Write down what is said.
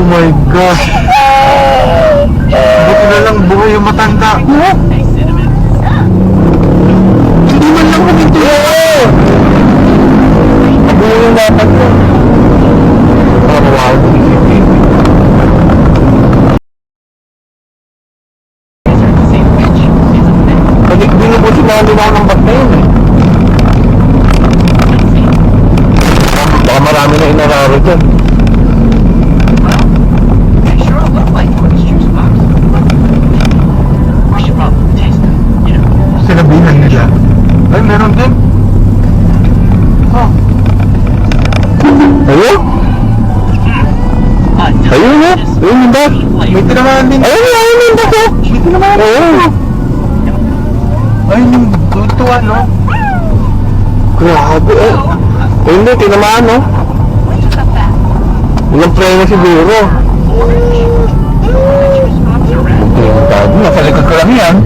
my gosh. Buti na lang buhay yung matanda. Hindi man lang huminto. Buhay yung dapat yun. Oh, wow. Binubot si Mami na ako ng bag na yun eh. Baka marami na inararo dyan. Sinabihan nila. Ay, meron din. Oh. Ayun? Ayun na. Ayun yung bag. May tinamaan din. Ayun yung bag. May tinamaan. Ayun. Ayun yung tuwa, no? Grabe eh. Ayun na, tinamaan, no? Walang preno siguro. Nasa likod ko lang yan.